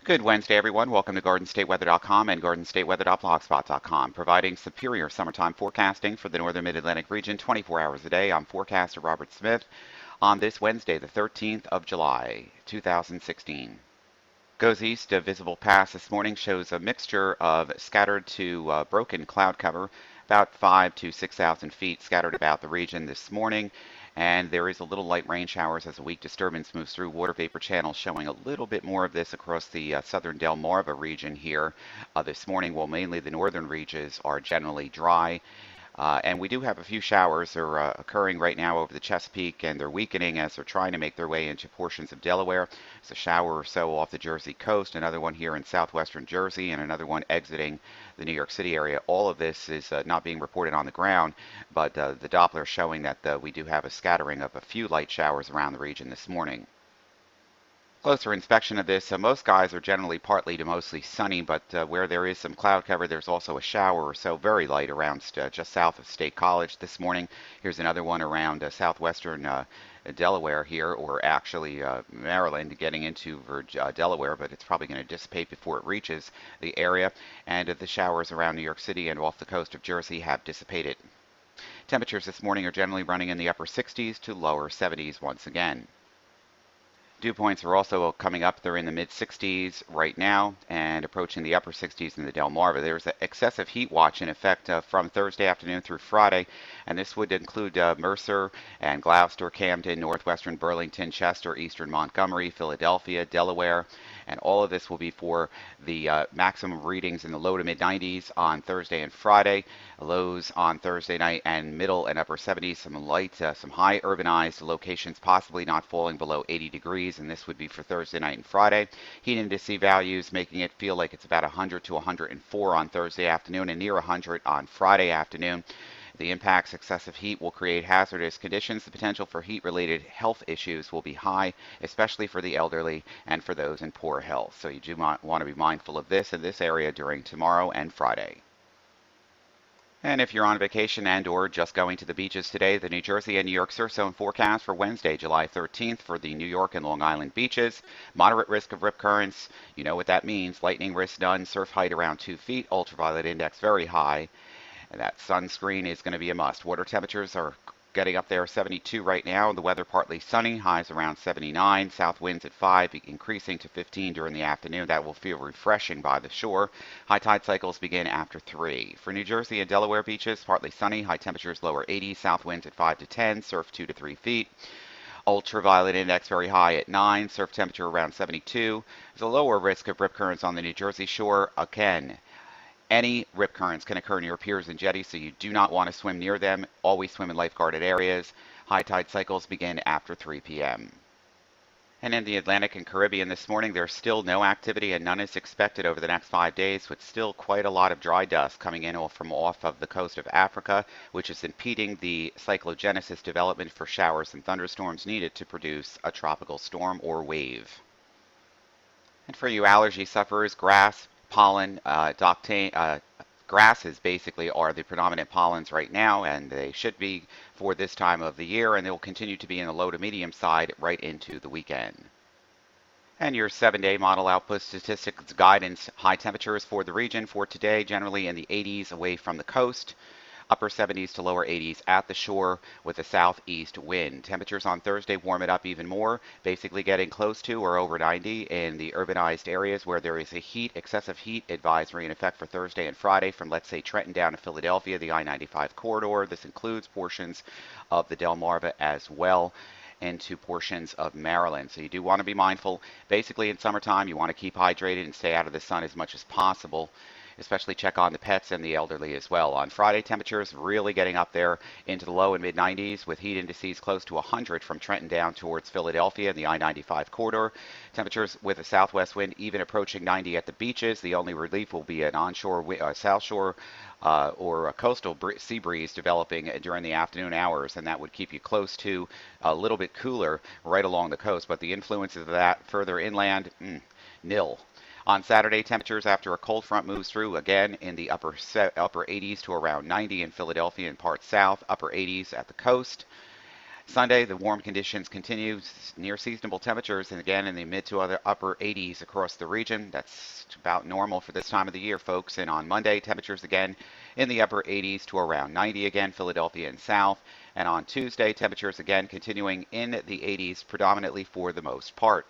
Good Wednesday, everyone. Welcome to GardenStateWeather.com and GardenStateWeather.blogspot.com, providing superior summertime forecasting for the northern mid-Atlantic region 24 hours a day. I'm forecaster Robert Smith on this Wednesday, the 13th of July, 2016. Goes east, a visible pass this morning shows a mixture of scattered to broken cloud cover, about 5 to 6,000 feet scattered about the region this morning. And there is a little light rain showers as a weak disturbance moves through water vapor channel, showing a little bit more of this across the southern Delmarva region here this morning, while mainly the northern regions are generally dry. And we do have a few showers. They're occurring right now over the Chesapeake, and they're weakening as they're trying to make their way into portions of Delaware. There's a shower or so off the Jersey coast, another one here in southwestern Jersey, and another one exiting the New York City area. All of this is not being reported on the ground, but the Doppler is showing that we do have a scattering of a few light showers around the region this morning. Closer inspection of this, most skies are generally partly to mostly sunny, but where there is some cloud cover, there's also a shower or so, very light around just south of State College this morning. Here's another one around southwestern Delaware here, or actually Maryland, getting into Delaware, but it's probably going to dissipate before it reaches the area. And the showers around New York City and off the coast of Jersey have dissipated. Temperatures this morning are generally running in the upper 60s to lower 70s once again. Dew points are also coming up. They're in the mid-60s right now and approaching the upper 60s in the Delmarva. There's an excessive heat watch in effect from Thursday afternoon through Friday, and this would include Mercer and Gloucester, Camden, northwestern Burlington, Chester, eastern Montgomery, Philadelphia, Delaware, and all of this will be for the maximum readings in the low to mid-90s on Thursday and Friday, lows on Thursday night, and middle and upper 70s, some high urbanized locations possibly not falling below 80 degrees, and this would be for Thursday night and Friday. Heat indice values making it feel like it's about 100 to 104 on Thursday afternoon and near 100 on Friday afternoon. The impacts excessive heat will create hazardous conditions. The potential for heat-related health issues will be high, especially for the elderly and for those in poor health. So you do want to be mindful of this in this area during tomorrow and Friday. And if you're on vacation and or just going to the beaches today, the New Jersey and New York surf zone forecast for Wednesday, July 13th for the New York and Long Island beaches. Moderate risk of rip currents. You know what that means. Lightning risk none. Surf height around 2 feet. Ultraviolet index very high. And that sunscreen is going to be a must. Water temperatures are getting up there 72 right now. The weather partly sunny, highs around 79. South winds at 5, increasing to 15 during the afternoon. That will feel refreshing by the shore. High tide cycles begin after 3. For New Jersey and Delaware beaches, partly sunny, high temperatures lower 80. South winds at 5 to 10, surf 2 to 3 feet. Ultraviolet index very high at 9, surf temperature around 72. There's a lower risk of rip currents on the New Jersey shore. Again, any rip currents can occur near piers and jetties, so you do not want to swim near them. Always swim in lifeguarded areas. High tide cycles begin after 3 p.m. And in the Atlantic and Caribbean this morning, there's still no activity and none is expected over the next 5 days, with still quite a lot of dry dust coming in from off of the coast of Africa, which is impeding the cyclogenesis development for showers and thunderstorms needed to produce a tropical storm or wave. And for you allergy sufferers, grass, pollen, grasses basically are the predominant pollens right now, and they should be for this time of the year, and they will continue to be in the low to medium side right into the weekend. And your 7-day model output statistics guidance, high temperatures for the region for today, generally in the 80s away from the coast. Upper 70s to lower 80s at the shore with a southeast wind. Temperatures on Thursday warm it up even more, basically getting close to or over 90 in the urbanized areas where there is a excessive heat advisory in effect for Thursday and Friday from, let's say, Trenton down to Philadelphia, the I-95 corridor. This includes portions of the Delmarva as well, into portions of Maryland. So you do want to be mindful. Basically in summertime, you want to keep hydrated and stay out of the sun as much as possible. Especially check on the pets and the elderly as well. On Friday, temperatures really getting up there into the low and mid 90s with heat indices close to 100 from Trenton down towards Philadelphia and the I-95 corridor. Temperatures with a southwest wind even approaching 90 at the beaches. The only relief will be an onshore, south shore or a coastal sea breeze developing during the afternoon hours, and that would keep you close to a little bit cooler right along the coast. But the influences of that further inland, nil. On Saturday, temperatures after a cold front moves through again in the upper 80s to around 90 in Philadelphia and parts south, upper 80s at the coast. Sunday, the warm conditions continue near seasonable temperatures and again in the mid to upper 80s across the region. That's about normal for this time of the year, folks. And on Monday, temperatures again in the upper 80s to around 90 again, Philadelphia and south. And on Tuesday, temperatures again continuing in the 80s predominantly for the most part.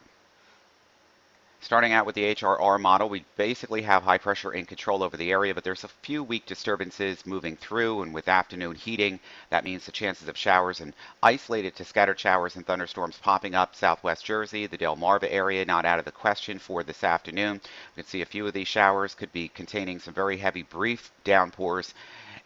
Starting out with the HRR model, we basically have high pressure in control over the area, but there's a few weak disturbances moving through, and with afternoon heating, that means the chances of showers and isolated to scattered showers and thunderstorms popping up southwest Jersey, the Delmarva area, not out of the question for this afternoon. You can see a few of these showers could be containing some very heavy brief downpours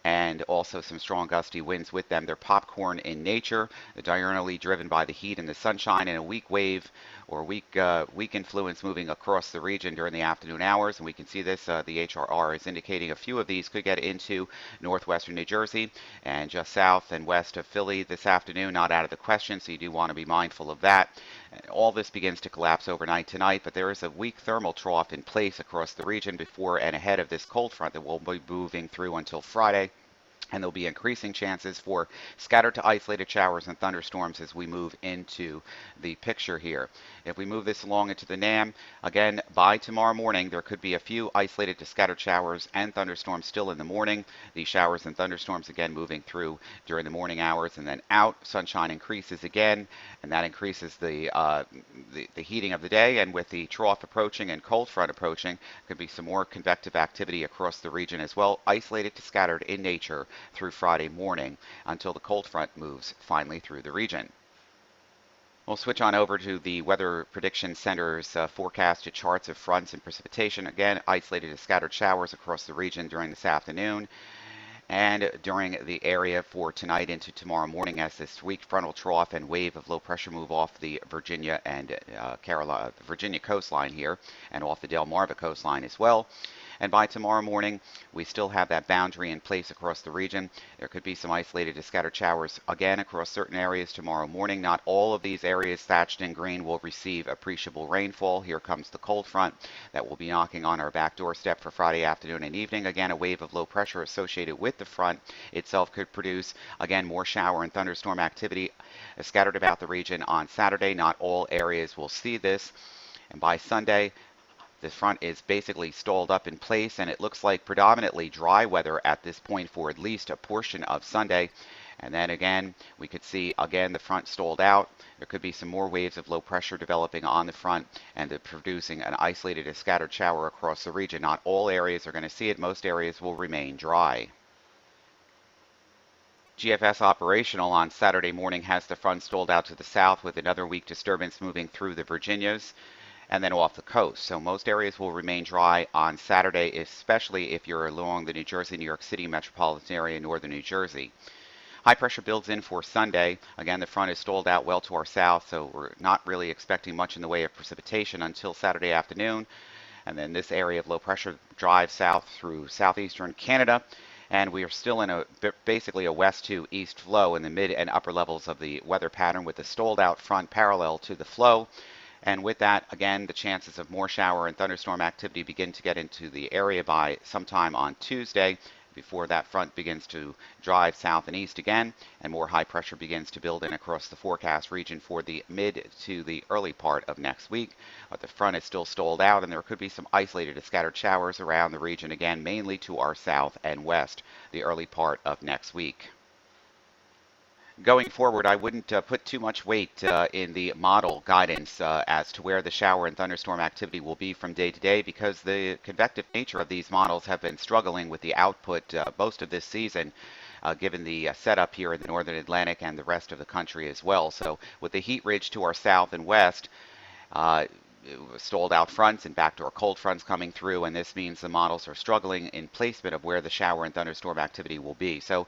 and also some strong gusty winds with them. They're popcorn in nature, diurnally driven by the heat and the sunshine, and a weak wave or weak influence moving across the region during the afternoon hours. And we can see this, the HRR is indicating a few of these could get into northwestern New Jersey and just south and west of Philly this afternoon, not out of the question, so you do want to be mindful of that. All this begins to collapse overnight tonight, but there is a weak thermal trough in place across the region before and ahead of this cold front that will be moving through until Friday. And there'll be increasing chances for scattered to isolated showers and thunderstorms as we move into the picture here. If we move this along into the NAM, again, by tomorrow morning, there could be a few isolated to scattered showers and thunderstorms still in the morning. These showers and thunderstorms again moving through during the morning hours and then out. Sunshine increases again, and that increases the heating of the day. And with the trough approaching and cold front approaching, could be some more convective activity across the region as well, isolated to scattered in nature through Friday morning until the cold front moves finally through the region. We'll switch on over to the Weather Prediction Center's forecasted charts of fronts and precipitation. Again, isolated to scattered showers across the region during this afternoon and during the area for tonight into tomorrow morning as this weak frontal trough and wave of low pressure move off the Virginia and Virginia coastline here and off the Delmarva coastline as well. And by tomorrow morning, we still have that boundary in place across the region. There could be some isolated to scattered showers again across certain areas tomorrow morning. Not all of these areas thatched in green will receive appreciable rainfall. Here comes the cold front that will be knocking on our back doorstep for Friday afternoon and evening. Again, a wave of low pressure associated with the front itself could produce, again, more shower and thunderstorm activity scattered about the region on Saturday. Not all areas will see this. And by Sunday, the front is basically stalled up in place, and it looks like predominantly dry weather at this point for at least a portion of Sunday. And then again, we could see again the front stalled out. There could be some more waves of low pressure developing on the front and producing an isolated and scattered shower across the region. Not all areas are going to see it. Most areas will remain dry. GFS operational on Saturday morning has the front stalled out to the south with another weak disturbance moving through the Virginias and then off the coast. So most areas will remain dry on Saturday, especially if you're along the New Jersey, New York City metropolitan area, northern New Jersey. High pressure builds in for Sunday. Again, the front is stalled out well to our south, so we're not really expecting much in the way of precipitation until Saturday afternoon. And then this area of low pressure drives south through southeastern Canada. And we are still in basically a west to east flow in the mid and upper levels of the weather pattern with the stalled out front parallel to the flow. And with that, again, the chances of more shower and thunderstorm activity begin to get into the area by sometime on Tuesday before that front begins to drive south and east again and more high pressure begins to build in across the forecast region for the mid to the early part of next week. But the front is still stalled out and there could be some isolated to scattered showers around the region again, mainly to our south and west the early part of next week. Going forward, I wouldn't put too much weight in the model guidance as to where the shower and thunderstorm activity will be from day to day because the convective nature of these models have been struggling with the output most of this season. Given the setup here in the northern Atlantic and the rest of the country as well. So with the heat ridge to our south and west, stalled out fronts and backdoor cold fronts coming through, and this means the models are struggling in placement of where the shower and thunderstorm activity will be. So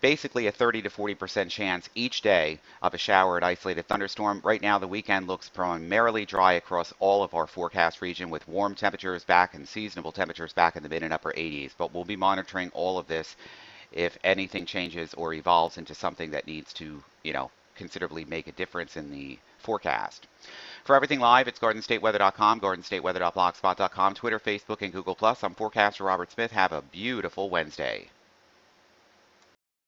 basically a 30 to 40% chance each day of a shower and isolated thunderstorm. Right now, the weekend looks primarily dry across all of our forecast region with warm temperatures back and seasonable temperatures back in the mid and upper 80s. But we'll be monitoring all of this if anything changes or evolves into something that needs to, considerably make a difference in the forecast. For everything live, it's GardenStateWeather.com, GardenStateWeather.blogspot.com, Twitter, Facebook, and Google+. I'm forecaster Robert Smith. Have a beautiful Wednesday.